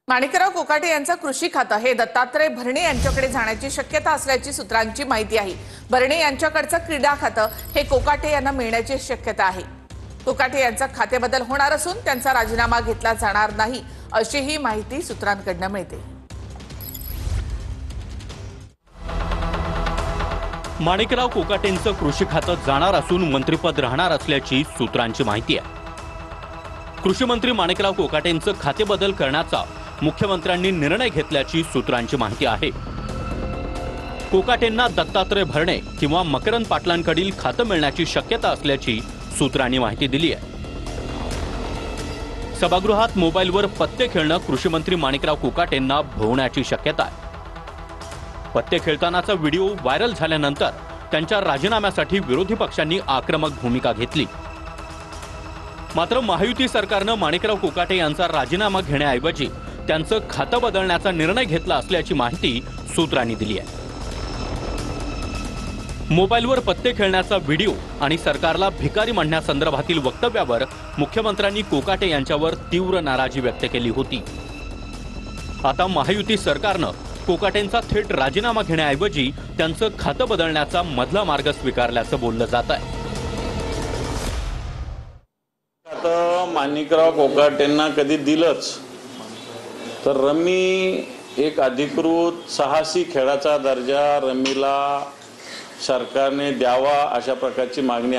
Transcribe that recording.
माणिकराव कोकाटे यांचं कृषी खातं हे दत्तात्रय भरणे यांच्याकडे जाण्याची शक्यता असल्याची सूत्रांची माहिती आहे। भरणे यांच्याकडचं क्रीडा खातं हे कोकाटे यांना मिळण्याची शक्यता आहे। कोकाटे यांचा खातेबदल होणार असून त्यांचा राजीनामा घेतला जाणार नाही अशीही माहिती सूत्रांकडून मिळते। माणिकराव कोकाटेंचं कृषी खातं जाणार असून मंत्रिपद राहणार असल्याची सूत्रांची माहिती आहे। कृषी मंत्री माणिकराव कोकाटेंचं खातेबदल करण्याचा मुख्यमंत्र्यांनी निर्णय घेतल्याची सूत्रांची माहिती आहे। कोकाटेंना दत्तात्रय भरणे किंवा मकरंद पाटलांकडील खातं मिळण्याची शक्यता असल्याची सूत्रांनी माहिती दिली आहे। सभागृहात मोबाईलवर पत्ते खेळणं कृषी मंत्री माणिकराव कोकाटेंना भोवण्याची शक्यता आहे। पत्ते खेळतानाचा व्हिडिओ व्हायरल झाल्यानंतर त्यांच्या राजीनाम्यासाठी विरोधी पक्षांनी आक्रमक भूमिका घेतली। मात्र महायुती सरकारनं माणिकराव कोकाटे यांचा राजीनामा घेण्याऐवजी त्यांचं खातं बदलण्याचा निर्णय घेतला असल्याची माहिती सूत्रांनी दिली आहे। मोबाईलवर पत्ते खेळण्याचा व्हिडिओ आणि सरकारला भिकारी म्हणण्यासंदर्भातील वक्तव्यावर मुख्यमंत्र्यांनी कोकाटे यांच्यावर तीव्र नाराजी व्यक्त केली होती। आता महायुती सरकारनं कोकाटेंचा थेट राजीनामा घेण्याऐवजी त्यांचं खातं बदलण्याचा मधला मार्ग स्वीकारल्याचं बोललं जात आहे। आता माणिकराव कोकाटेंना कधी दिलंच तर रमी एक अधिकृत साहसी खेळाचा दर्जा रमीला सरकारने द्यावा अशा प्रकारची मागणी